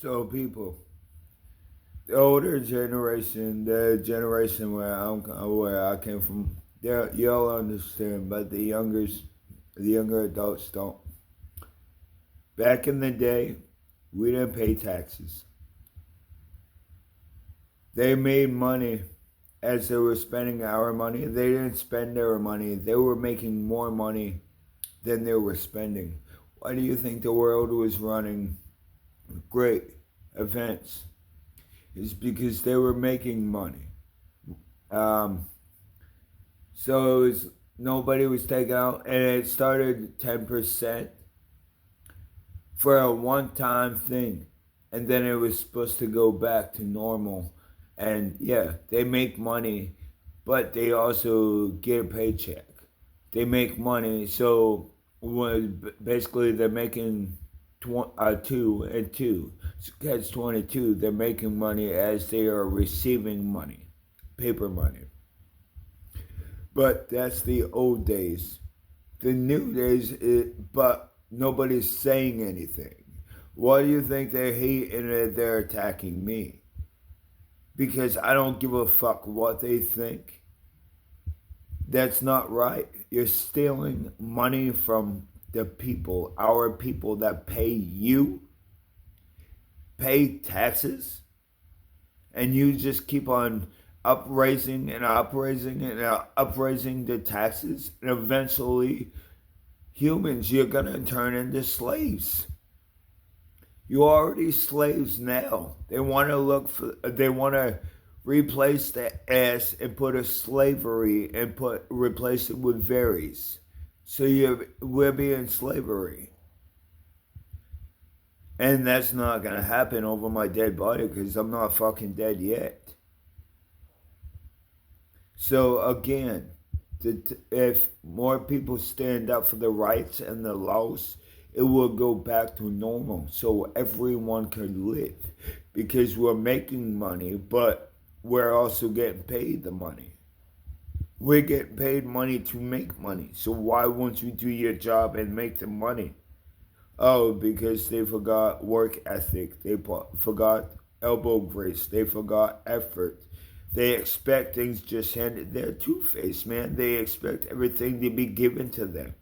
So people, the older generation, the generation where I came from, y'all understand, but the younger adults don't. Back in the day, we didn't pay taxes. They made money as they were spending our money. They didn't spend their money. They were making more money than they were spending. Why do you think the world was running great events? It's because they were making money. Um, so it was, nobody was taken out, and it started 10% for a one-time thing, and then it was supposed to go back to normal. And yeah, they make money, but they also get a paycheck. They make money, so basically they're making two and two. So catch 22. They're making money as they are receiving money, paper money. But that's the old days. The new days, but nobody's saying anything. Why do you think they hate and they're attacking me? Because I don't give a fuck what they think. That's not right. You're stealing money from the people, our people that pay you, pay taxes, and you just keep on upraising and upraising and upraising the taxes, and eventually humans, you're gonna turn into slaves. You're already slaves now. They want to replace the S and put a slavery and replace it with varies. So we'll be in slavery. And that's not going to happen over my dead body because I'm not fucking dead yet. So again, if more people stand up for the rights and the laws, it will go back to normal so everyone can live, because we're making money, but we're also getting paid the money. We're getting paid money to make money. So why won't you do your job and make the money? Oh, because they forgot work ethic. They forgot elbow grease. They forgot effort. They expect things just handed. They're two-faced, man. They expect everything to be given to them.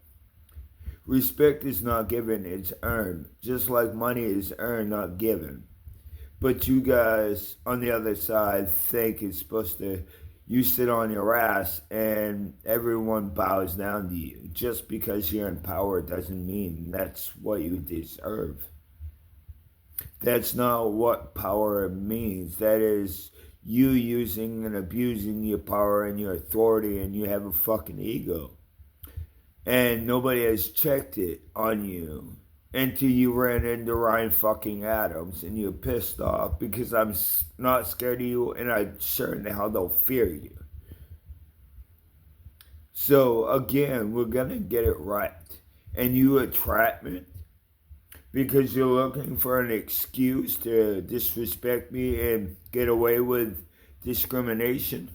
Respect is not given, it's earned. Just like money is earned, not given. But you guys on the other side think it's supposed to, you sit on your ass and everyone bows down to you. Just because you're in power doesn't mean that's what you deserve. That's not what power means. That is you using and abusing your power and your authority, and you have a fucking ego. And nobody has checked it on you until you ran into Ryan fucking Adams and you're pissed off because I'm not scared of you, and I sure in the hell don't fear you. So again, we're gonna get it right. And you entrapment because you're looking for an excuse to disrespect me and get away with discrimination.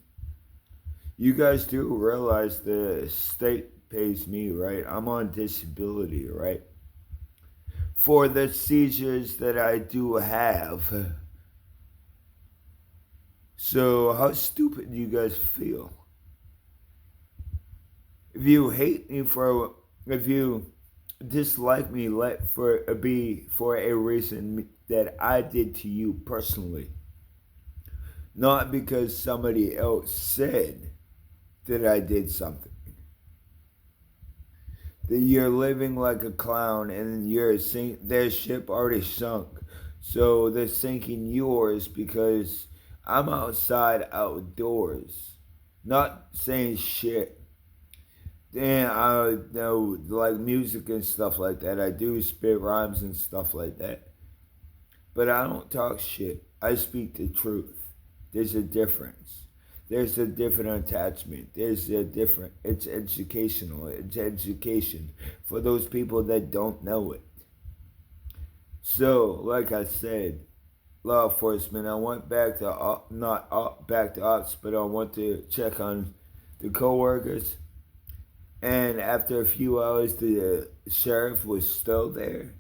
You guys do realize the state pays me, right? I'm on disability, right? For the seizures that I do have. So how stupid do you guys feel? If you hate me if you dislike me, let for be for a reason that I did to you personally, not because somebody else said that I did something. That you're living like a clown and their ship already sunk, so they're sinking yours because I'm outside outdoors, not saying shit. Then I know like music and stuff like that. I do spit rhymes and stuff like that. But I don't talk shit. I speak the truth. There's a difference. There's a different attachment. There's a different, it's educational. It's education for those people that don't know it. So, like I said, law enforcement, I went back to, not back to ops, but I went to check on the coworkers. And after a few hours, the sheriff was still there.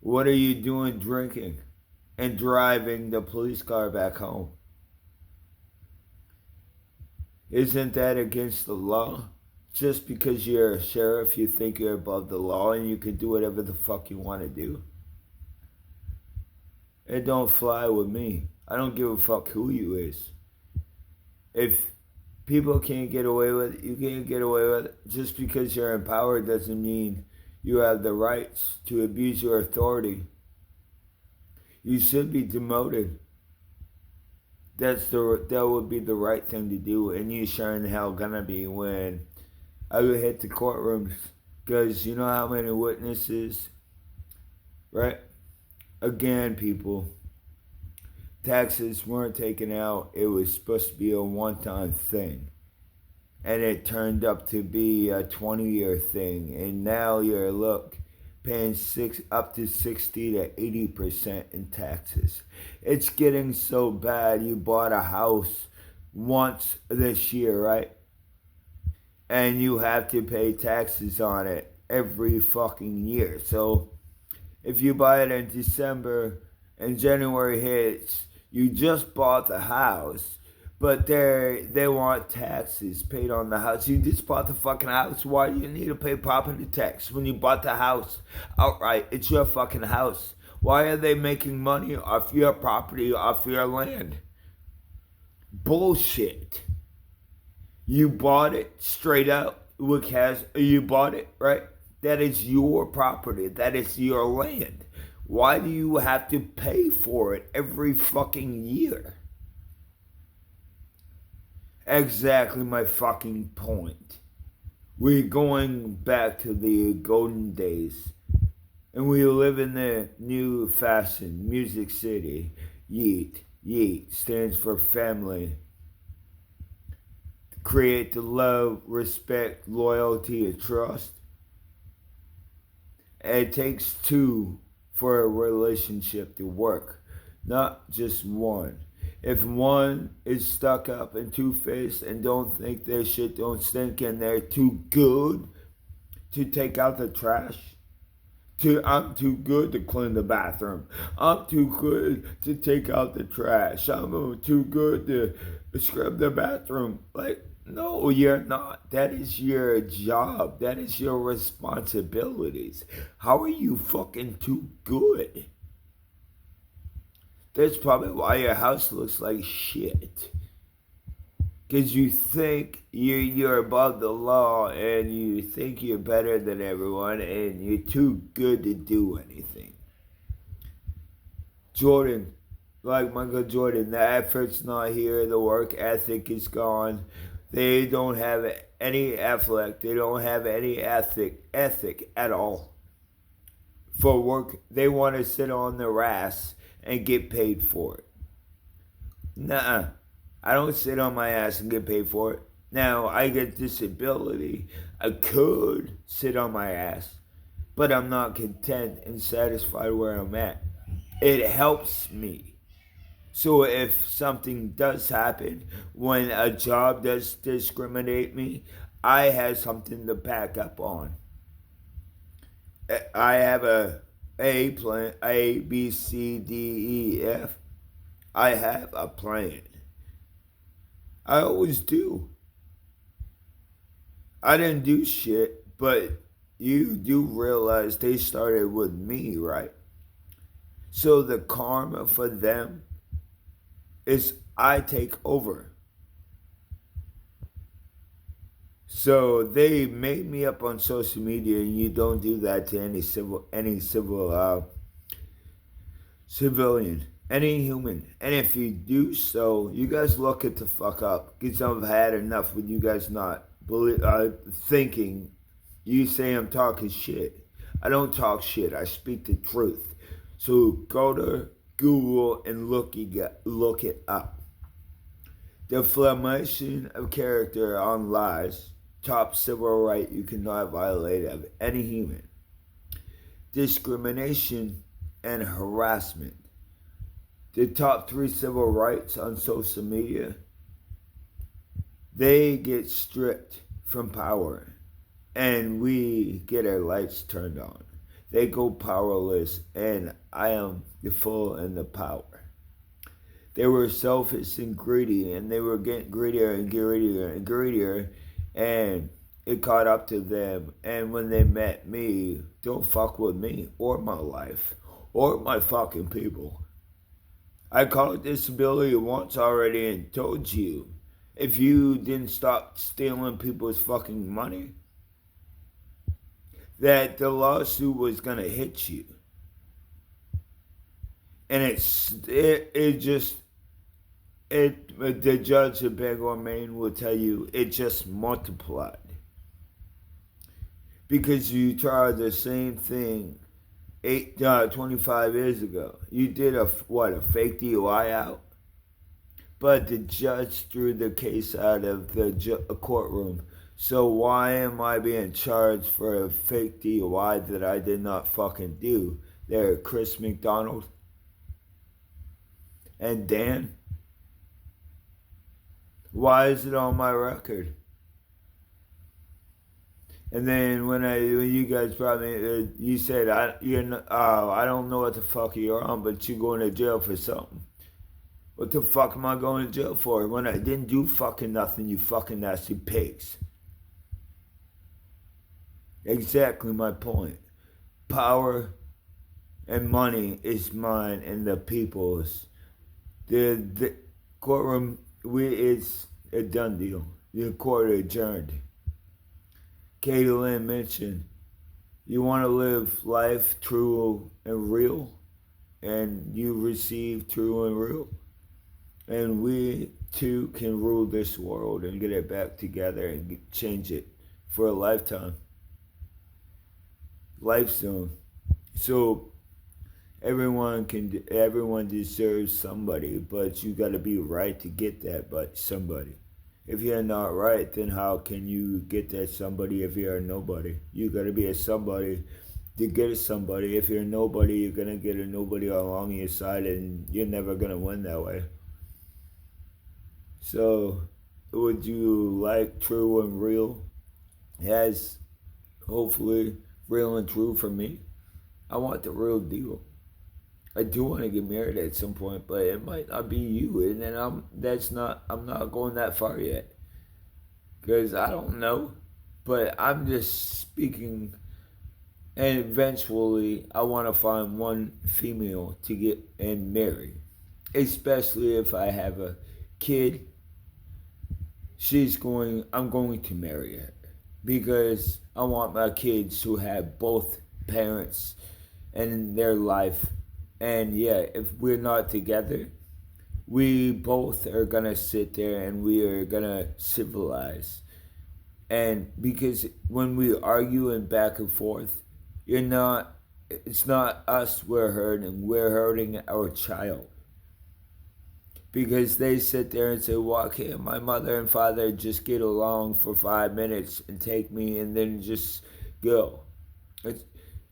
What are you doing drinking? and driving the police car back home. Isn't that against the law? Just because you're a sheriff, you think you're above the law and you can do whatever the fuck you want to do? It don't fly with me. I don't give a fuck who you is. If people can't get away with it, you can't get away with it. Just because you're in power doesn't mean you have the rights to abuse your authority. You should be demoted. That would be the right thing to do, and you sure in hell gonna be when I would hit the courtrooms. Because you know how many witnesses, right? Again, people, taxes weren't taken out. It was supposed to be a one-time thing. And it turned up to be a 20-year thing. And now you're, paying up to 60 to 80% in taxes. It's getting so bad. You bought a house once this year, right? And you have to pay taxes on it every fucking year. So if you buy it in December and January hits, you just bought the house, but they want taxes paid on the house. You just bought the fucking house. Why do you need to pay property tax when you bought the house outright? It's your fucking house. Why are they making money off your property, off your land? Bullshit. You bought it straight up with cash. You bought it, right? That is your property. That is your land. Why do you have to pay for it every fucking year? Exactly my fucking point. We're going back to the golden days. And we live in the new fashion, Music City. Yeet. Yeet stands for family. Create the love, respect, loyalty, and trust. It takes two for a relationship to work, not just one. If one is stuck up and two-faced and don't think their shit don't stink and they're too good to take out the trash, I'm too good to clean the bathroom. I'm too good to take out the trash. I'm too good to scrub the bathroom. Like, no, you're not. That is your job. That is your responsibilities. How are you fucking too good? That's probably why your house looks like shit. Because you think you're above the law and you think you're better than everyone and you're too good to do anything. Jordan, like Michael Jordan, the effort's not here, the work ethic is gone. They don't have any affect. They don't have any ethic at all. For work, they want to sit on their ass and get paid for it. Nuh-uh. I don't sit on my ass and get paid for it. Now, I get disability. I could sit on my ass, but I'm not content and satisfied where I'm at. It helps me. So if something does happen, when a job does discriminate me, I have something to back up on. I have a plan, A, B, C, D, E, F. I have a plan. I always do. I didn't do shit, but you do realize they started with me, right? So the karma for them is I take over. So they made me up on social media, and you don't do that to any civilian, any human. And if you do so, you guys look it the fuck up. Because I've had enough with you guys not thinking. You say I'm talking shit. I don't talk shit. I speak the truth. So go to Google and look it up. Defamation of character on lies, top civil right you cannot violate of any human. Discrimination and harassment. The top 3 civil rights on social media, they get stripped from power and we get our lights turned on. they go powerless, and I am the full and the power. They were selfish and greedy, and they were getting greedier and greedier and greedier, and it caught up to them. And when they met me, don't fuck with me or my life or my fucking people. I called disability once already and told you, if you didn't stop stealing people's fucking money, that the lawsuit was gonna hit you. And the judge of Bangor, Maine will tell you it just multiplied. Because you tried the same thing 25 years ago. You did a fake DUI out? But the judge threw the case out of the courtroom. So why am I being charged for a fake DUI that I did not fucking do? There, Chris McDonald and Dan. Why is it on my record? And then when you guys brought me, you said I don't know what the fuck you're on, but you're going to jail for something. What the fuck am I going to jail for when I didn't do fucking nothing? You fucking nasty pigs. Exactly my point. Power and money is mine and the people's. The courtroom, it's a done deal. The court adjourned. Katie Lynn mentioned, you want to live life true and real, and you receive true and real. And we too can rule this world and get it back together and change it for a lifetime. Life zone. So everyone deserves somebody, but you got to be right to get that but somebody. If you're not right, then how can you get that somebody if you're a nobody? You got to be a somebody to get a somebody. If you're a nobody, you're going to get a nobody along your side, and you're never going to win that way. So, would you like true and real? As hopefully real and true for me. I want the real deal. I do want to get married at some point, but it might not be you, and then I'm not going that far yet, because I don't know, but I'm just speaking. And eventually, I want to find one female to get and marry, especially if I have a kid. I'm going to marry her because I want my kids to have both parents in their life. And yeah, if we're not together, we both are gonna sit there and we are gonna civilize. And because when we argue and back and forth, it's not us we're hurting our child. Because they sit there and say, why can't my mother and father just get along for 5 minutes and take me and then just go?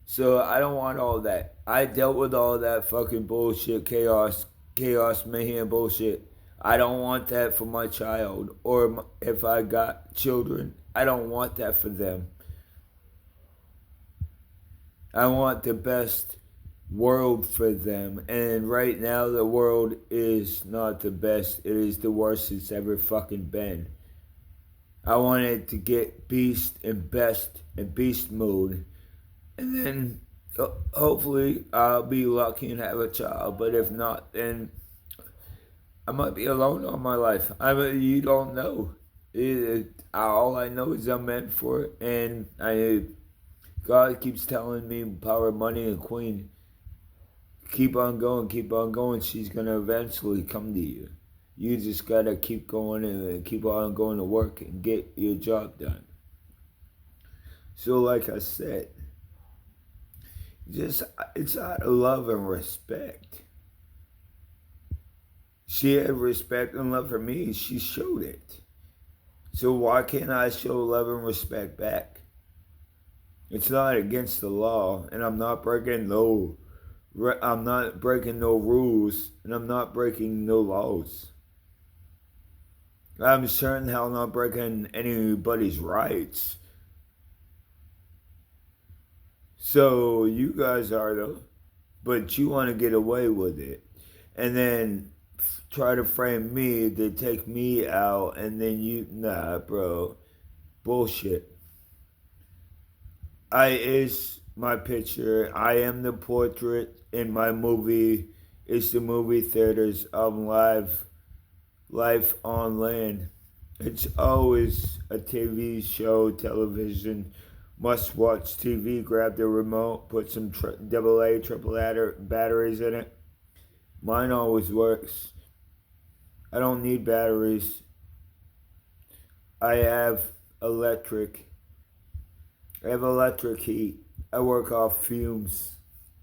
So I don't want all that. I dealt with all that fucking bullshit, chaos, mayhem bullshit. I don't want that for my child. Or if I got children, I don't want that for them. I want the best world for them. And right now, the world is not the best. It is the worst it's ever fucking been. I want it to get beast and best and beast mode. And then hopefully I'll be lucky and have a child. But if not, then I might be alone all my life. You don't know. All I know is I'm meant for it. And God keeps telling me power, money, and queen. Keep on going, keep on going. She's going to eventually come to you. You just got to keep going and keep on going to work and get your job done. So like I said, it's out of love and respect. She had respect and love for me. She showed it. So why can't I show love and respect back? It's not against the law, and I'm not breaking no rules, and I'm not breaking no laws. I'm certain hell not breaking anybody's rights. So you guys are though, but you want to get away with it, and then try to frame me to take me out, and then nah, bro, bullshit. I is my picture. I am the portrait in my movie. It's the movie theaters of life on land. It's always a TV show, television, must watch TV. Grab the remote, put some AA, triple batteries in it. Mine always works. I don't need batteries. I have electric. I have electric heat. I work off fumes,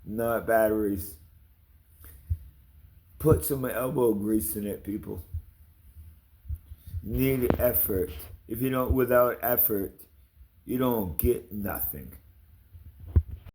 not batteries. Put some elbow grease in it, people. Need effort. If you don't, without effort, you don't get nothing.